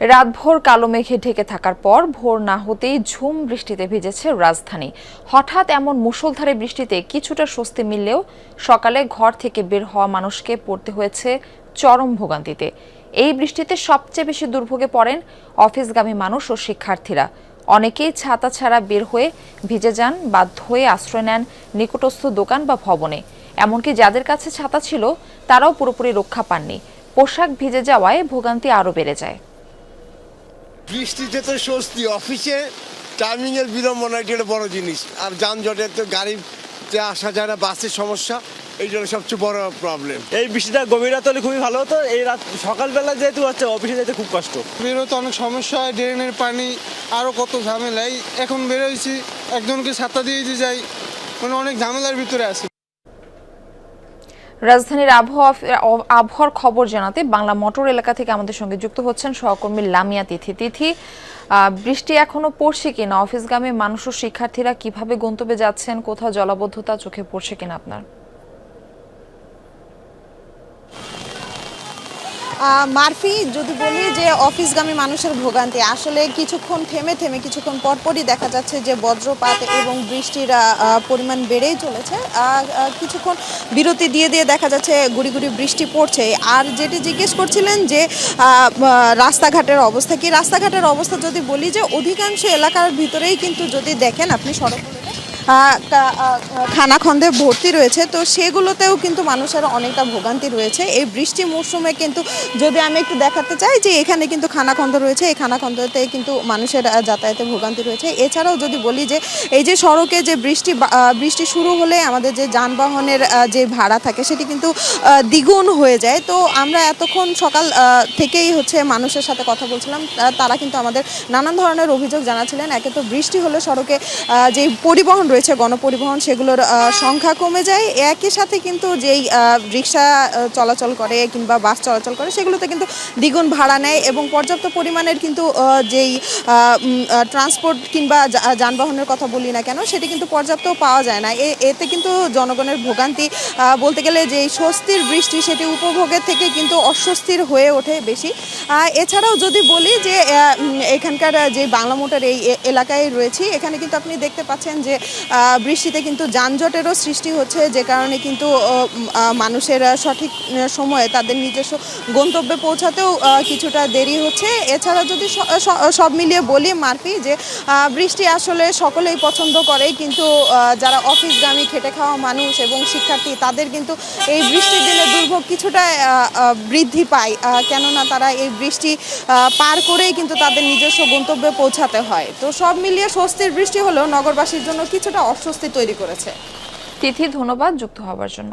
রাতভর কালো মেঘে ঢেকে থাকার পর ভোর না হতেই ঝুম বৃষ্টিতে ভিজেছে রাজধানী। হঠাৎ এমন মুষলধারে বৃষ্টিতে কিছুটা স্বস্তি মিললেও সকালে ঘর থেকে বের হওয়া মানুষকে পড়তে হয়েছে চরম ভোগান্তিতে। এই বৃষ্টিতে সবচেয়ে বেশি দুর্ভোগে পড়েন অফিসগামী মানুষ ও শিক্ষার্থীরা। অনেকেই ছাতা ছাড়া বের হয়ে ভিজে যান, বাধ্য হয়ে আশ্রয় নেন নিকটস্থ দোকান বা ভবনে। এমনকি যাদের কাছে ছাতা ছিল তারাও পুরোপুরি রক্ষা পাননি। পোশাক ভিজে যাওয়ায় ভোগান্তি আরও বেড়ে যায়। বৃষ্টিতে তো স্বস্তি, অফিসে টাইমিং এর বিড়ম্বনা এটা বড় জিনিস। আর যানজটের তো গাড়িতে আসা যায় না, বাসের সমস্যা, এইটা সবচেয়ে বড় প্রবলেম। এই বৃষ্টিটা গভীর রাত হলে খুবই ভালো হতো। এই রাত সকালবেলা যেহেতু হচ্ছে অফিসে যেতে খুব কষ্ট, বেরোতে অনেক সমস্যা হয়, ড্রেনের পানি আরও কত ঝামেলাই। এখন বেরোইছি একজনকে ছাতা দিয়ে যাই, মানে অনেক ঝামেলার ভিতরে আছি। রাজধানীর আবহাওয়ার খবর জানাতে বাংলা মোটর এলাকা থেকে আমাদের সঙ্গে যুক্ত হচ্ছেন সহকর্মী লামিয়া তিথি। বৃষ্টি এখনো পড়ছে কিনা, অফিসগামী মানুষ ও শিক্ষার্থীরা কিভাবে গন্তব্যে যাচ্ছেন, কোথাও জলাবদ্ধতা চোখে পড়ছে কিনা আপনার? মারফি, যদি বলি যে অফিসগামী মানুষের ভোগান্তি আসলে কিছুক্ষণ থেমে কিছুক্ষণ পরপরই দেখা যাচ্ছে যে বজ্রপাত এবং বৃষ্টির পরিমাণ বেড়েই চলেছে। কিছুক্ষণ বিরতি দিয়ে দেখা যাচ্ছে গুড়ি বৃষ্টি পড়ছে। আর যেটি জিজ্ঞেস করছিলেন যে রাস্তাঘাটের অবস্থা কি, রাস্তাঘাটের অবস্থা যদি বলি যে অধিকাংশ এলাকার ভিতরেই কিন্তু যদি দেখেন আপনি সড়ক খানাখন্দে ভর্তি রয়েছে, তো সেগুলোতেও কিন্তু মানুষের অনেকটা ভোগান্তি রয়েছে এই বৃষ্টি মৌসুমে। কিন্তু যদি আমি একটু দেখাতে চাই যে এখানে কিন্তু খানাখন্দ রয়েছে, এই খানাখন্দতে কিন্তু মানুষের যাতায়াতে ভোগান্তি রয়েছে। এছাড়াও যদি বলি যে এই যে সড়কে যে বৃষ্টি শুরু হলে আমাদের যে যানবাহনের যে ভাড়া থাকে সেটি কিন্তু দ্বিগুণ হয়ে যায়। তো আমরা এতক্ষণ সকাল থেকেই মানুষের সাথে কথা বলছিলাম, তারা কিন্তু আমাদের নানান ধরনের অভিযোগ জানাচ্ছিলেন। একে তো বৃষ্টি হলে সড়কে যে পরিবহন রয়েছে, গণপরিবহন, সেগুলোর সংখ্যা কমে যায়। একই সাথে কিন্তু যেই রিক্সা চলাচল করে কিংবা বাস চলাচল করে সেগুলোতে কিন্তু দ্বিগুণ ভাড়া নেয় এবং পর্যাপ্ত পরিমাণের কিন্তু যেই ট্রান্সপোর্ট কিংবা যানবাহনের কথা বলি না কেন সেটি কিন্তু পর্যাপ্ত পাওয়া যায় না। এতে কিন্তু জনগণের ভোগান্তি, বলতে গেলে যে স্বস্তির বৃষ্টি সেটি উপভোগের থেকে কিন্তু অস্বস্তির হয়ে ওঠে বেশি। এছাড়াও যদি বলি যে এখানকার যে বাংলা মোটর এই এলাকায় রয়েছি, এখানে কিন্তু আপনি দেখতে পাচ্ছেন যে বৃষ্টিতে কিন্তু যানজটেরও সৃষ্টি হচ্ছে, যে কারণে কিন্তু মানুষের সঠিক সময়ে তাদের নিজস্ব গন্তব্যে পৌঁছাতেও কিছুটা দেরি হচ্ছে। এছাড়া যদি সব মিলিয়ে বলি মারফি, যে বৃষ্টি আসলে সকলেই পছন্দ করে, কিন্তু যারা অফিসগামী খেটে খাওয়া মানুষ এবং শিক্ষার্থী তাদের কিন্তু এই বৃষ্টির দিনে দুর্ভোগ কিছুটা বৃদ্ধি পায়, কেননা তারা এই বৃষ্টি পার করেই কিন্তু তাদের নিজস্ব গন্তব্যে পৌঁছাতে হয়। তো সব মিলিয়ে স্বস্তির বৃষ্টি হলেও নগরবাসীর জন্য কিছুটা অস্বস্তি তৈরি করেছে। তিথি, ধন্যবাদ যুক্ত হওয়ার জন্য।